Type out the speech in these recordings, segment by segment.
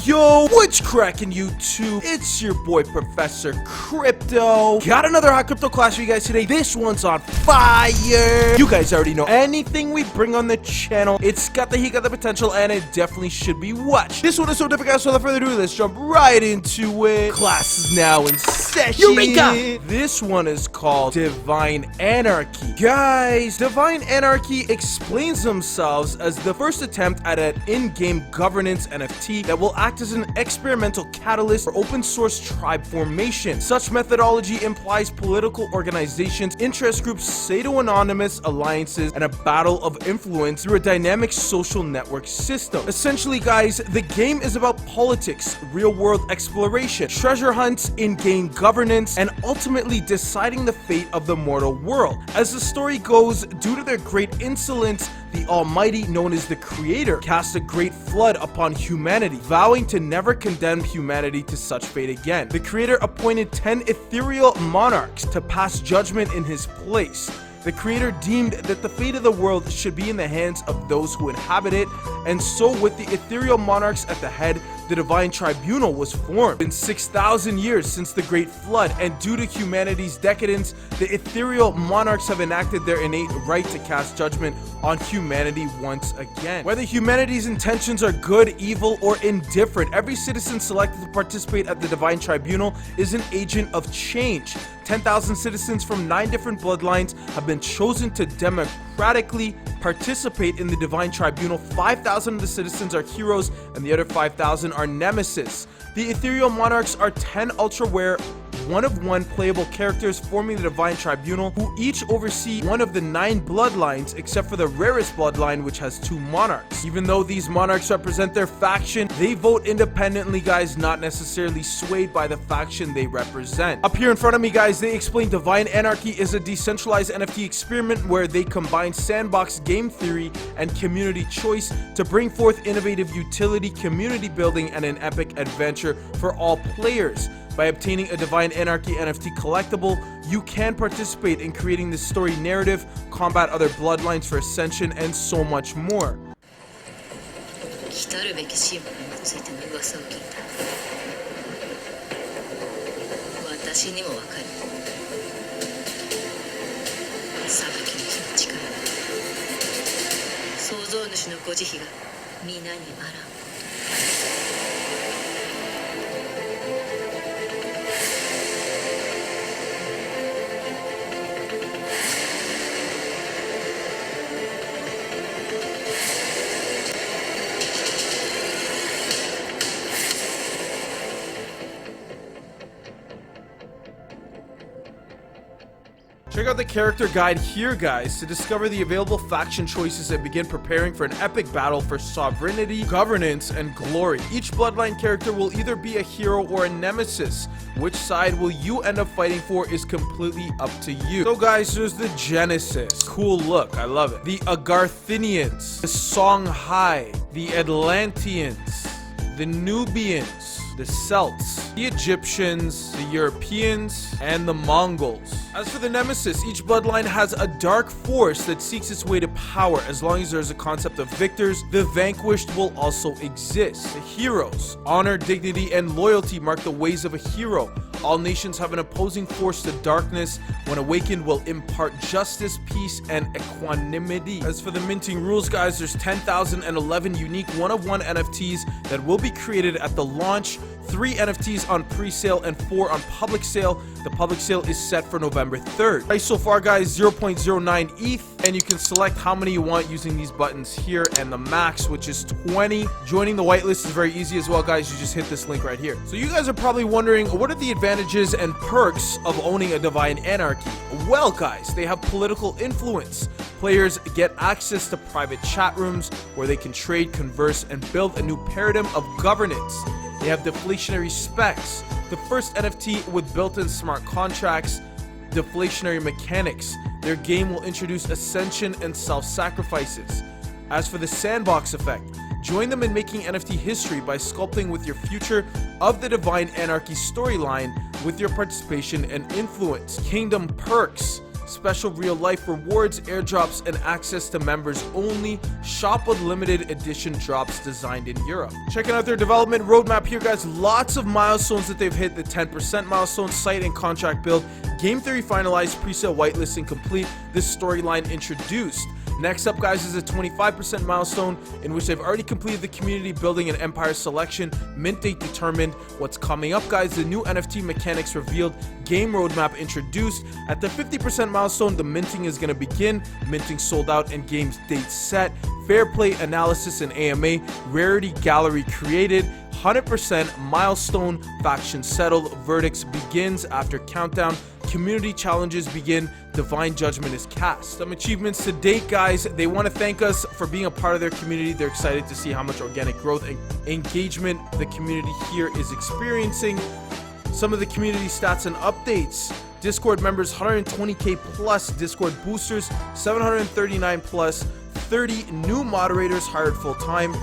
Yo, what's cracking YouTube? It's your boy Professor Crypto. Got another hot crypto class for you guys today. This one's on fire. You guys already know anything we bring on the channel, it's got the heat, got the potential, and it definitely should be watched. This one is so different, guys, so without further ado, let's jump right into it. Class is now in session. Eureka! This one is called Divine Anarchy. Guys, Divine Anarchy explains themselves as the first attempt at an in-game governance NFT that will act as an experimental catalyst for open source tribe formation. Such methodology implies political organizations, interest groups, pseudo-anonymous alliances, and a battle of influence through a dynamic social network system. Essentially, guys, the game is about politics, real-world exploration, treasure hunts, in-game governance, and ultimately deciding the fate of the mortal world. As the story goes, due to their great insolence, the Almighty, known as the Creator, cast a great flood upon humanity, vowing to never condemn humanity to such fate again. The Creator appointed 10 ethereal monarchs to pass judgment in his place. The Creator deemed that the fate of the world should be in the hands of those who inhabit it, and so with the ethereal monarchs at the head, the Divine Tribunal was formed. In 6,000 years since the Great Flood, and due to humanity's decadence, the ethereal monarchs have enacted their innate right to cast judgment on humanity once again. Whether humanity's intentions are good, evil, or indifferent, every citizen selected to participate at the Divine Tribunal is an agent of change. 10,000 citizens from 9 different bloodlines have been chosen to democratically participate in the Divine Tribunal. 5,000 of the citizens are heroes, and the other 5,000 are nemesis. The ethereal monarchs are 10 ultra rare one-of-one playable characters forming the Divine Tribunal, who each oversee one of the 9 bloodlines, except for the rarest bloodline, which has 2 monarchs. Even though these monarchs represent their faction, they vote independently, guys, not necessarily swayed by the faction they represent. Up here in front of me, guys, they explain Divine Anarchy is a decentralized NFT experiment where they combine sandbox game theory and community choice to bring forth innovative utility, community building, and an epic adventure for all players. By obtaining a Divine Anarchy NFT collectible, you can participate in creating the story narrative, combat other bloodlines for ascension, and so much more. Check out the character guide here, guys, to discover the available faction choices and begin preparing for an epic battle for sovereignty, governance, and glory. Each bloodline character will either be a hero or a nemesis. Which side will you end up fighting for is completely up to you. So, guys, there's the Genesis. Cool look, I love it. The Agarthinians, the Songhai, the Atlanteans, the Nubians, the Celts, the Egyptians, the Europeans, and the Mongols. As for the Nemesis, each bloodline has a dark force that seeks its way to power. As long as there's a concept of victors, the vanquished will also exist. The heroes, honor, dignity, and loyalty mark the ways of a hero. All nations have an opposing force to darkness. When awakened, will impart justice, peace, and equanimity. As for the minting rules, guys, there's 10,011 unique one-of-one NFTs that will be created at the launch, 3 NFTs on pre-sale, and 4 on public sale. The public sale is set for November 3rd. Price so far, guys, 0.09 ETH, and you can select how many you want using these buttons here, and the max, which is 20. Joining the whitelist is very easy as well, guys. You just hit this link right here. So you guys are probably wondering, what are the advantages and perks of owning a Divine Anarchy? Well, guys, they have political influence. Players get access to private chat rooms where they can trade, converse, and build a new paradigm of governance. They have deflationary specs, the first NFT with built-in smart contracts, deflationary mechanics. Their game will introduce ascension and self-sacrifices. As for the sandbox effect, join them in making NFT history by sculpting with your future of the Divine Anarchy storyline with your participation and influence. Kingdom perks. special real-life rewards, airdrops, and access to members-only shop with limited edition drops designed in Europe. Checking out their development roadmap here, guys. Lots of milestones that they've hit. The 10% milestone, site and contract build, game theory finalized, pre-sale whitelisting complete, this storyline introduced. Next up, guys, is a 25% milestone in which they've already completed the community building and empire selection, mint date determined. What's coming up, guys, the new NFT mechanics revealed, game roadmap introduced. At the 50% milestone, the minting is going to begin, minting sold out and games date set, fair play analysis and AMA, rarity gallery created, 100% milestone, faction settled, verdicts begins after countdown, community challenges begin, divine judgment is cast. Some achievements to date, guys. They want to thank us for being a part of their community. They're excited to see how much organic growth and engagement the community here is experiencing. Some of the community stats and updates: Discord members 120k plus, Discord boosters 739 plus, 30 new moderators hired full-time,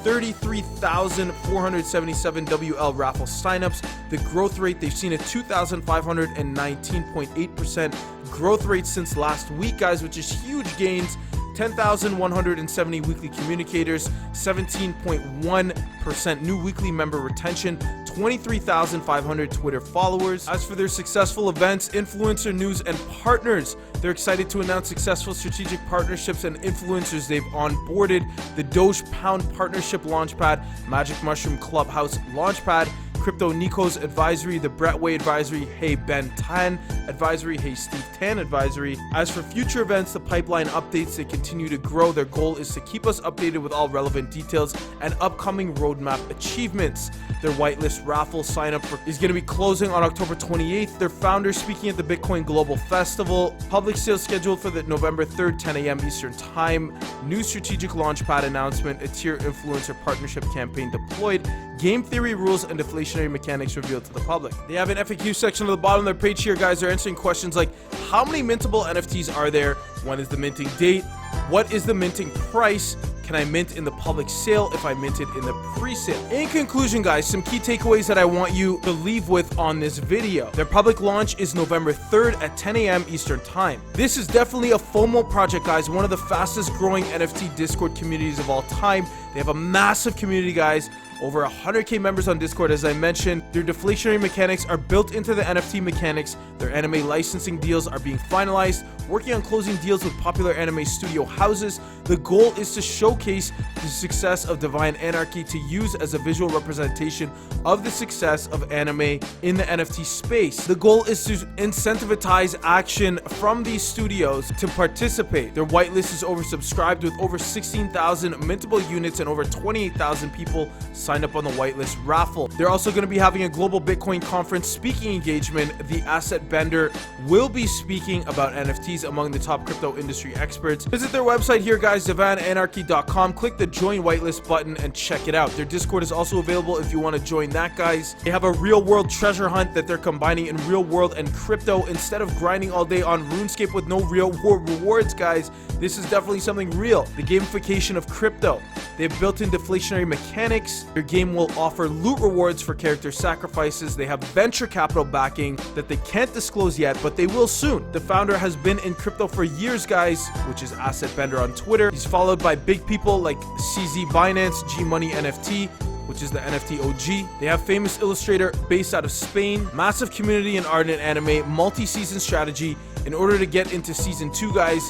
33,477 WL raffle signups. The growth rate, they've seen a 2,519.8% growth rate since last week, guys, which is huge gains. 10,170 weekly communicators, 17.1% new weekly member retention, 23,500 Twitter followers. As for their successful events, influencer news, and partners, they're excited to announce successful strategic partnerships and influencers they've onboarded: the Doge Pound Partnership Launchpad, Magic Mushroom Clubhouse Launchpad, Crypto Nico's Advisory, the Brett Way Advisory, Hey Ben Tan Advisory, Hey Steve Tan Advisory. As for future events, the pipeline updates, they continue to grow. Their goal is to keep us updated with all relevant details and upcoming roadmap achievements. Their whitelist raffle sign up is going to be closing on October 28th. Their founder speaking at the Bitcoin Global Festival. Public sales scheduled for the November 3rd, 10 a.m. Eastern Time. New strategic launchpad announcement, a tier influencer partnership campaign deployed, game theory rules and deflationary mechanics revealed to the public. They have an FAQ section at the bottom of their page here, guys. They're answering questions like, how many mintable NFTs are there? When is the minting date? What is the minting price? Can I mint in the public sale if I minted in the pre-sale? In conclusion, guys, some key takeaways that I want you to leave with on this video. Their public launch is November 3rd at 10 a.m. Eastern Time. This is definitely a FOMO project, guys. One of the fastest growing NFT Discord communities of all time. They have a massive community, guys. Over 100k members on Discord, as I mentioned. Their deflationary mechanics are built into the NFT mechanics. Their anime licensing deals are being finalized. Working on closing deals with popular anime studio houses. The goal is to showcase the success of Divine Anarchy to use as a visual representation of the success of anime in the NFT space. The goal is to incentivize action from these studios to participate. Their whitelist is oversubscribed with over 16,000 mintable units and over 28,000 people signed up on the whitelist raffle. They're also going to be having a global Bitcoin conference speaking engagement. The asset bender will be speaking about NFTs among the top crypto industry experts. Visit their website here, guys, divineanarchy.com. Click the join whitelist button and check it out. Their Discord is also available if you want to join that, guys. They have a real world treasure hunt that they're combining in real world and crypto. Instead of grinding all day on RuneScape with no real world rewards, guys, this is definitely something real. The gamification of crypto. They have built-in deflationary mechanics. Your game will offer loot rewards for character sacrifices. They have venture capital backing that they can't disclose yet, but they will soon. The founder has been in crypto for years, guys, which is Asset Bender on Twitter. He's followed by big people like CZ Binance, G Money NFT, which is the NFT OG. They have famous illustrator based out of Spain, massive community in art and anime, multi-season strategy. In order to get into season 2, guys,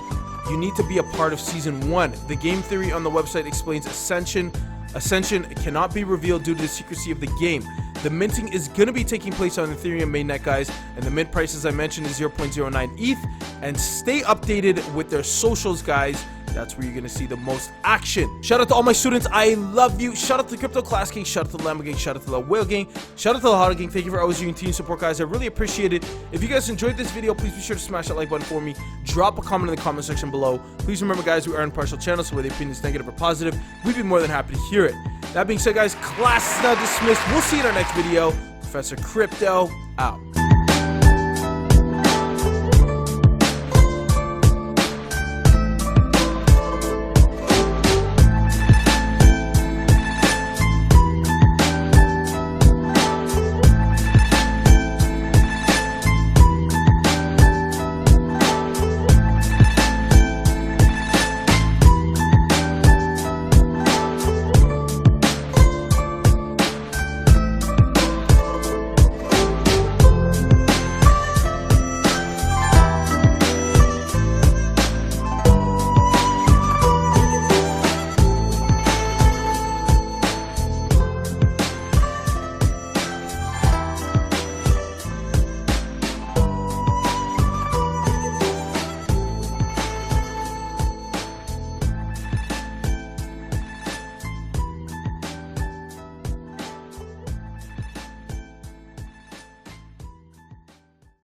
you need to be a part of season 1. The game theory on the website explains Ascension. Ascension cannot be revealed due to the secrecy of the game. The minting is going to be taking place on Ethereum mainnet, guys, and the mint price, as I mentioned, is 0.09 ETH. And stay updated with their socials, guys. That's where you're going to see the most action. Shout out to all my students. I love you. Shout out to Crypto Class Gang. Shout out to the Lambo Gang. Shout out to the Whale Gang. Shout out to the Hodl Gang. Thank you for always doing team support, guys. I really appreciate it. If you guys enjoyed this video, please be sure to smash that like button for me. Drop a comment in the comment section below. Please remember, guys, we are impartial channel, so whether the opinion is negative or positive, we'd be more than happy to hear it. That being said, guys, class is now dismissed. We'll see you in our next video. Professor Crypto out.